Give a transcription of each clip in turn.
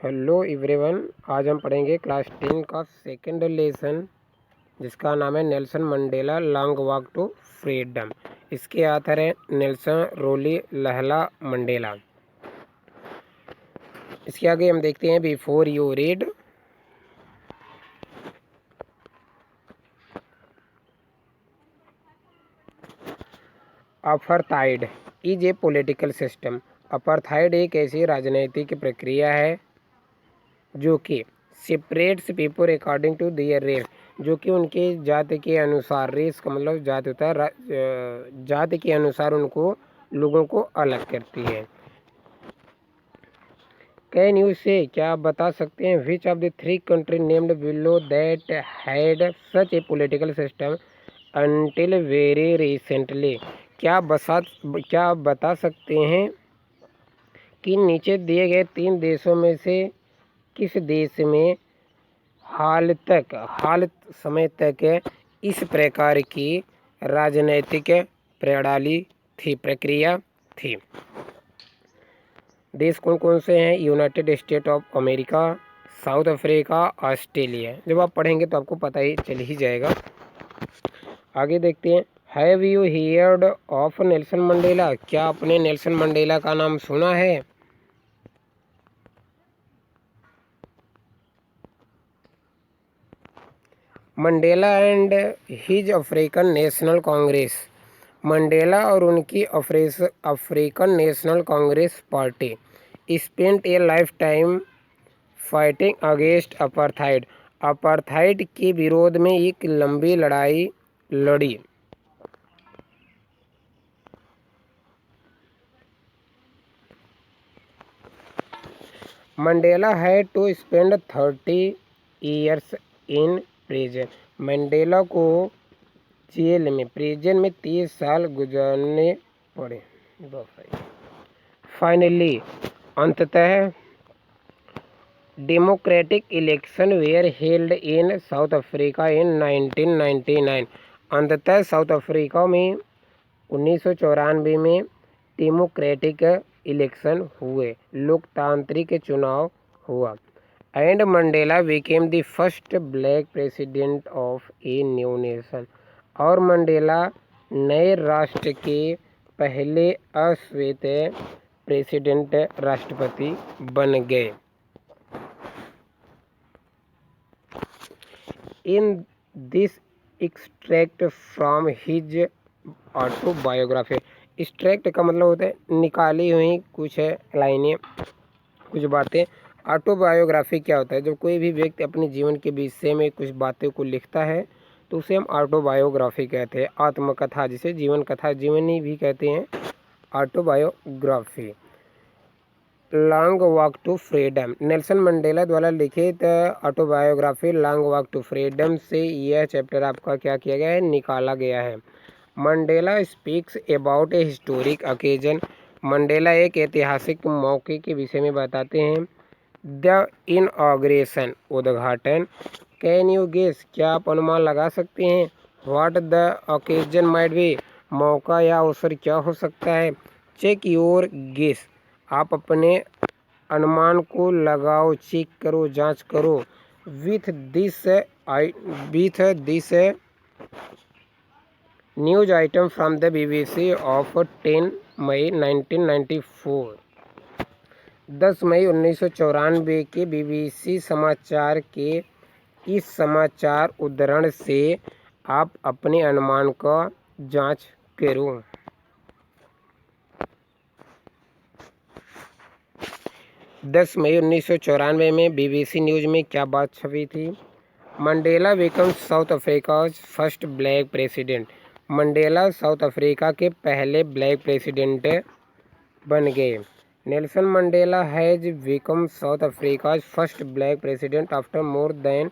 Hello everyone. आज हम पढ़ेंगे क्लास 10 का सेकंड लेसन जिसका नाम है Nelson Mandela long walk to freedom. इसके ऑथर है नेल्सन रोली लहला मंडेला। इसके आगे हम देखते हैं before you read apartheid is a political system. Apartheid एक ऐसी राजनीतिक प्रक्रिया है जो कि separates people according to their race, जो कि उनके जाति के अनुसार, रेस का मतलब जाति होता है, जाति के अनुसार उनको लोगों को अलग करती है। कैन यू से, क्या आप बता सकते हैं, which of the three country named below that had such A political system until very recently. क्या आप बता सकते हैं कि नीचे दिए गए 3 देशों में से किस देश में हाल समय तक इस प्रकार की राजनैतिक प्रक्रिया थी। देश कौन कौन से हैं? United state of America, south Africa, Australia. जब आप पढ़ेंगे तो आपको पता ही चल ही जाएगा। आगे देखते हैं। Have you heard of Nelson Mandela? क्या आपने नेल्सन मंडेला का नाम सुना है? Mandela and his African National Congress. Mandela और उनकी African National Congress party spent a lifetime fighting against apartheid. Apartheid के विरोध में एक लंबी लड़ाई लड़ी। Mandela had to spend 30 years in prison. Mandela को जेल में, प्रिजन में 30 साल गुजारने पड़े। फाइनली, अंततः democratic election were held in south Africa in 1999। अंततः साउथ अफ्रीका में 1994 में डेमोक्रेटिक इलेक्शन हुए, लोकतांत्रिक चुनाव हुआ। And Mandela became the first black president of a new nation. और मंडेला नए राष्ट्र के पहले अश्वेत प्रेसिडेंट, राष्ट्रपति बन गए। In this extract from his autobiography. Extract का मतलब होता है निकाली हुई कुछ लाइनें, कुछ बातें। ऑटोबायोग्राफी क्या होता है? जब कोई भी व्यक्ति अपने जीवन के विषय में कुछ बातें को लिखता है तो उसे हम ऑटोबायोग्राफी कहते हैं। आत्मकथा, जिसे जीवन कथा, जीवनी भी कहते हैं, autobiography. Long walk to freedom, Nelson Mandela द्वारा लिखित autobiography long walk to freedom से यह चैप्टर आपका क्या किया गया है? निकाला गया है। Mandela speaks about A historic occasion. Mandela एक ऐतिहासिक मौके के विषय में बताते हैं। द इनॉग्रेशन, उद्घाटन। कैन यू गेस, क्या आप अनुमान लगा सकते हैं? What the occasion might be, मौका या अवसर क्या हो सकता है? चेक योर गेस, आप अपने अनुमान को लगाओ, चेक करो, जांच करो। With this news item from the BBC of 10 मई 1994। 10 मई 1994 के BBC समाचार के इस समाचार उद्धरण से आप अपने अनुमान का जांच करो। दस मई 1994 में BBC न्यूज में क्या बात छपी थी? Mandela becomes south Africa first black president. Mandela south Africa के पहले ब्लैक प्रेसिडेंट बन गए। Nelson Mandela has become south Africa first black president after more than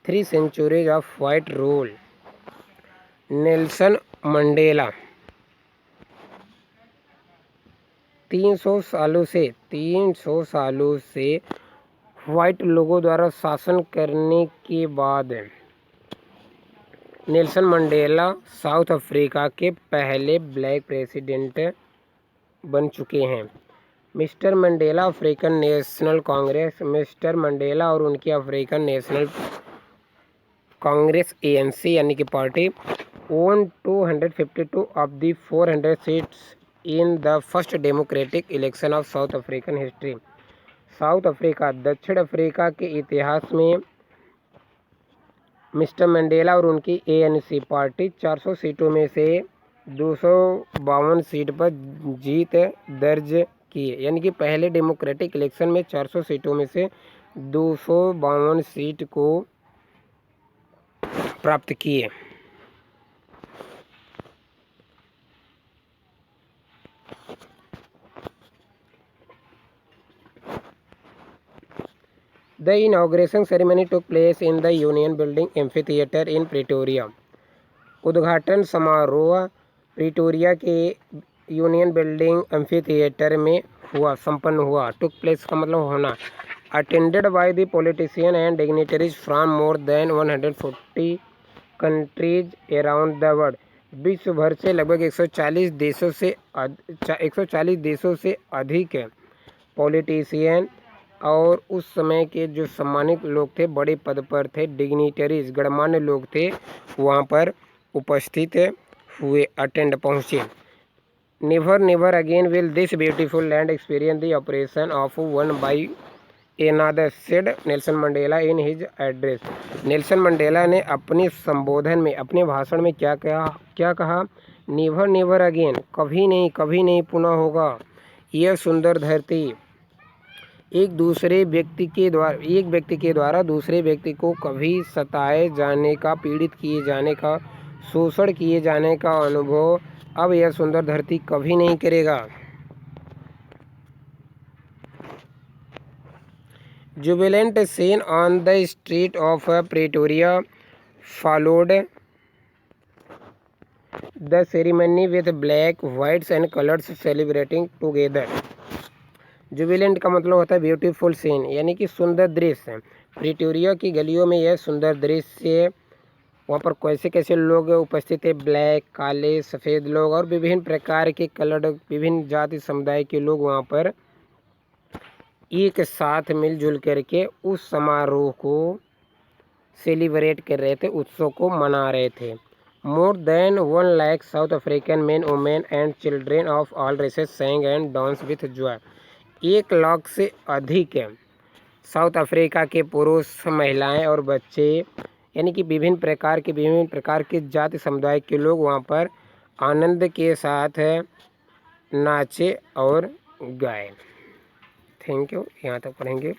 3 centuries of white rule. Nelson Mandela 300 सालों से व्हाइट लोगों द्वारा शासन करने के बाद नेल्सन मंडेला साउथ अफ्रीका के पहले ब्लैक प्रेसिडेंट बन चुके हैं। Mister Mandela African National Congress, mister Mandela और उनकी अफ्रीकन नेशनल कांग्रेस ANC यानी कि party own 252 of the 400 seats in the first democratic election of south African history. South Africa दक्षिण अफ्रीका के इतिहास में मिस्टर मंडेला और उनकी ANC पार्टी 400 सीटों में से 252 सीट पर जीत दर्ज किए, यानी कि पहले डेमोक्रेटिक इलेक्शन में 400 सीटों में से 252 सीट को प्राप्त किए। The inauguration ceremony took place in the Union Building Amphitheatre in Pretoria. उद्घाटन समारोह प्रिटोरिया के यूनियन बिल्डिंग एम्फीथिएटर में संपन्न हुआ। टुक प्लेस का मतलब होना। Attended by the politician and dignitaries from more than 140 countries around the world. विश्व भर से लगभग 140 देशों से अधिक पॉलिटिशियन और उस समय के जो सम्मानित लोग थे, बड़े पद पर थे, डिग्निटरीज गणमान्य लोग थे, वहाँ पर उपस्थित हुए, अटेंड पहुँचे। Never again will this beautiful land experience the operation of one by another, said Nelson Mandela in his address. Nelson Mandela ने अपने संबोधन में, अपने भाषण में क्या कहा? नेवर अगेन, कभी नहीं पुनः होगा यह सुंदर धरती एक व्यक्ति के द्वारा दूसरे व्यक्ति को कभी सताए जाने का, पीड़ित किए जाने का, शोषण किए जाने का अनुभव अब यह सुंदर धरती कभी नहीं करेगा। Jubilant scene on the street of Pretoria followed the ceremony with black, whites and colours celebrating together. Jubilant का मतलब होता है ब्यूटीफुल सीन, यानी कि सुंदर दृश्य। प्रिटोरिया की गलियों में यह सुंदर दृश्य, वहाँ पर कैसे लोग उपस्थित थे, ब्लैक, काले, सफ़ेद लोग और विभिन्न प्रकार के कलर, विभिन्न जाति समुदाय के लोग वहाँ पर एक साथ मिलजुल करके उस समारोह को सेलिब्रेट कर रहे थे, उत्सव को मना रहे थे। More than 1 lakh South African men, women and children of all races sang and dance with joy. 1 lakh से अधिक साउथ अफ्रीका के पुरुष, महिलाएं और बच्चे, यानी कि विभिन्न प्रकार के जाति समुदाय के लोग वहाँ पर आनंद के साथ नाचे और गाए। थैंक यू, यहाँ तक पढ़ेंगे।